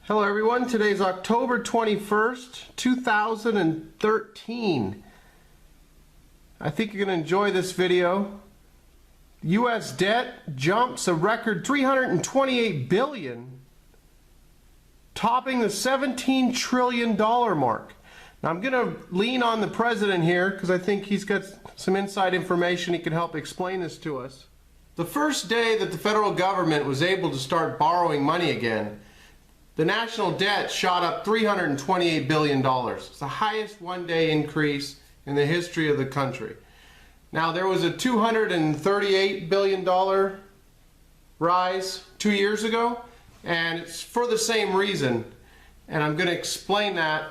Hello everyone, today's October 21st, 2013. I think you're going to enjoy this video. U.S. debt jumps a record $328 billion, topping the $17 trillion mark. Now I'm going to lean on the president here because I think he's got some inside information he can help explain this to us. The first day that the federal government was able to start borrowing money again, the national debt shot up $328 billion. It's the highest one-day increase in the history of the country. Now, there was a $238 billion rise 2 years ago, and it's for the same reason. And I'm going to explain that,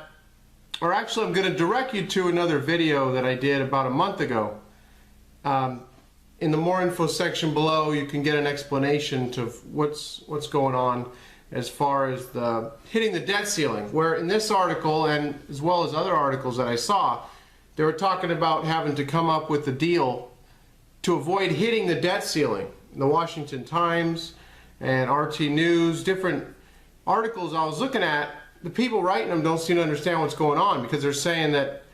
or actually I'm going to direct you to another video that I did about a month ago. In the more info section below, you can get an explanation to what's going on as far as the hitting the debt ceiling, where in this article and as well as other articles that I saw, they were talking about having to come up with a deal to avoid hitting the debt ceiling. The Washington Times and RT News, different articles I was looking at, the people writing them don't seem to understand what's going on, because they're saying that,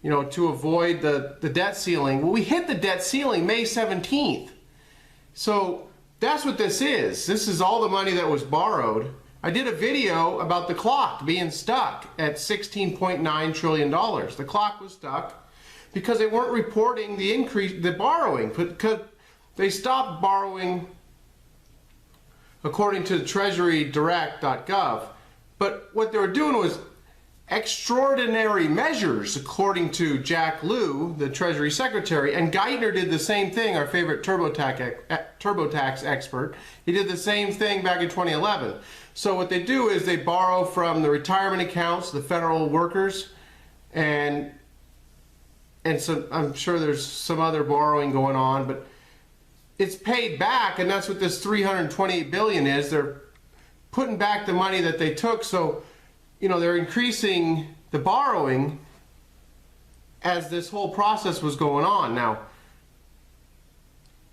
you know, to avoid the debt ceiling. Well, we hit the debt ceiling May 17th. So that's what this is. This is all the money that was borrowed. I did a video about the clock being stuck at $16.9 trillion. The clock was stuck because they weren't reporting the increase, the borrowing, because they stopped borrowing according to treasurydirect.gov. But what they were doing was extraordinary measures, according to Jack Lew, the Treasury Secretary, and Geithner did the same thing, our favorite TurboTax expert. He did the same thing back in 2011. So what they do is they borrow from the retirement accounts, the federal workers, and so I'm sure there's some other borrowing going on, but it's paid back, and that's what this $328 billion is. They're putting back the money that they took, so you know, they're increasing the borrowing as this whole process was going on. Now,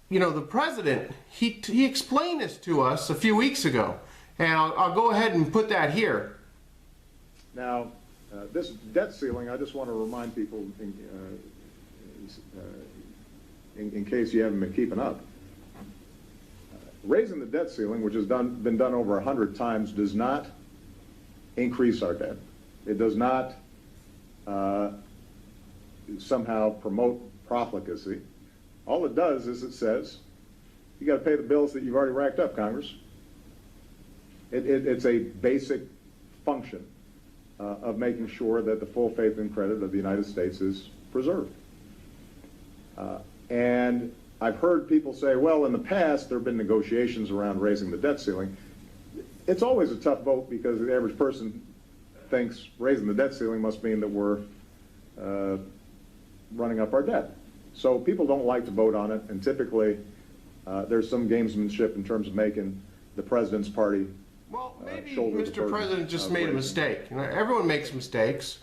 you know, the president, he explained this to us a few weeks ago, and I'll go ahead and put that here. Now, this debt ceiling, I just want to remind people, in case you haven't been keeping up, raising the debt ceiling, which has been done over 100 times, does not increase our debt. It does not somehow promote profligacy. All it does is it says, you got to pay the bills that you've already racked up, Congress. It's a basic function of making sure that the full faith and credit of the United States is preserved. And I've heard people say, well, in the past there have been negotiations around raising the debt ceiling. It's always a tough vote because the average person thinks raising the debt ceiling must mean that we're running up our debt. So people don't like to vote on it, and typically there's some gamesmanship in terms of making the president's party well, maybe Mr. President just made a mistake. You know, everyone makes mistakes.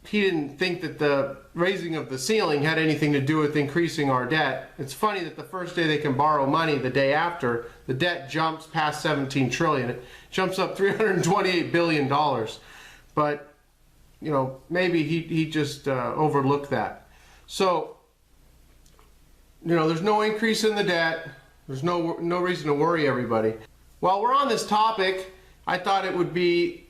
He didn't think that the raising of the ceiling had anything to do with increasing our debt. It's funny that the first day they can borrow money, the day after, the debt jumps past $17 trillion. It jumps up $328 billion. But, you know, maybe he just overlooked that. So, you know, there's no increase in the debt. There's no reason to worry, everybody. While we're on this topic, I thought it would be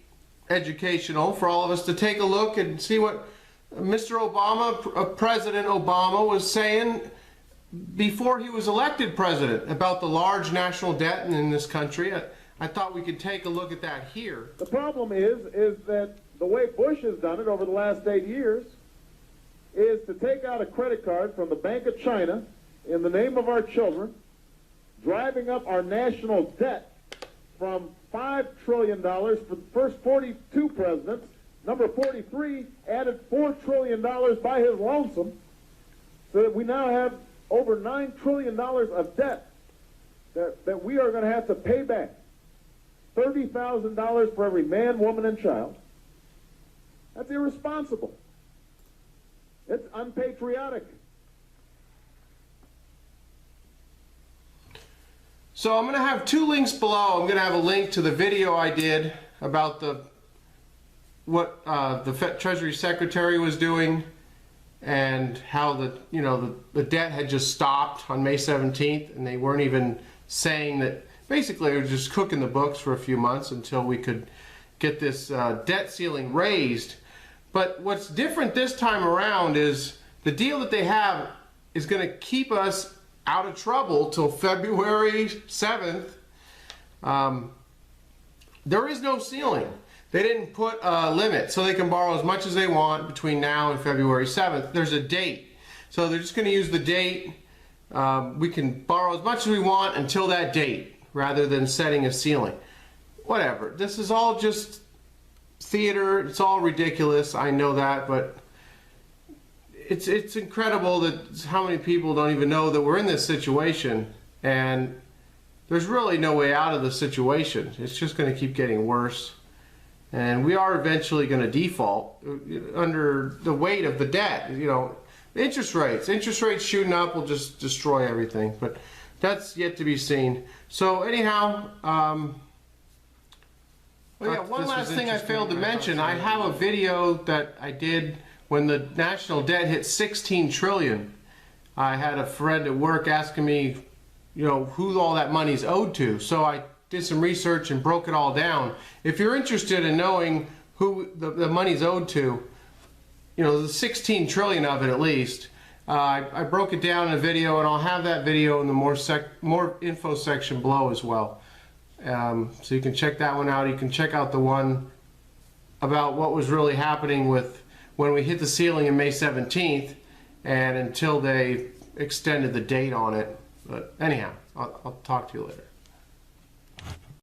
educational for all of us to take a look and see what Mr. Obama, President Obama, was saying before he was elected president about the large national debt in this country. I thought we could take a look at that here. The problem is that the way Bush has done it over the last 8 years is to take out a credit card from the Bank of China in the name of our children, driving up our national debt from $5 trillion for the first 42 presidents. Number 43 added $4 trillion by his lonesome, so that we now have over $9 trillion of debt that we are going to have to pay back. $30,000 for every man, woman, and child. That's irresponsible. It's unpatriotic. So I'm going to have two links below. I'm going to have a link to the video I did about what the Treasury Secretary was doing and how the debt had just stopped on May 17th, and they weren't even saying that. Basically, they were just cooking the books for a few months until we could get this debt ceiling raised. But what's different this time around is the deal that they have is going to keep us out of trouble till February 7th. There is no ceiling. They didn't put a limit, so they can borrow as much as they want between now and February 7th. There's a date. So they're just going to use the date. We can borrow as much as we want until that date, rather than setting a ceiling. Whatever. This is all just theater. It's all ridiculous. I know that, but it's incredible that how many people don't even know that we're in this situation, and there's really no way out of the situation. It's just going to keep getting worse, and we are eventually going to default under the weight of the debt. Interest rates shooting up will just destroy everything, but that's yet to be seen. So anyhow, one last thing I failed to mention. I have a video that I did when the national debt hit 16 trillion. I had a friend at work asking me, who all that money's owed to. So I did some research and broke it all down. If you're interested in knowing who the money's owed to, the 16 trillion of it at least, I broke it down in a video, and I'll have that video in the more info section below as well. So you can check that one out. You can check out the one about what was really happening with when we hit the ceiling in May 17th and until they extended the date on it. But anyhow, I'll talk to you later.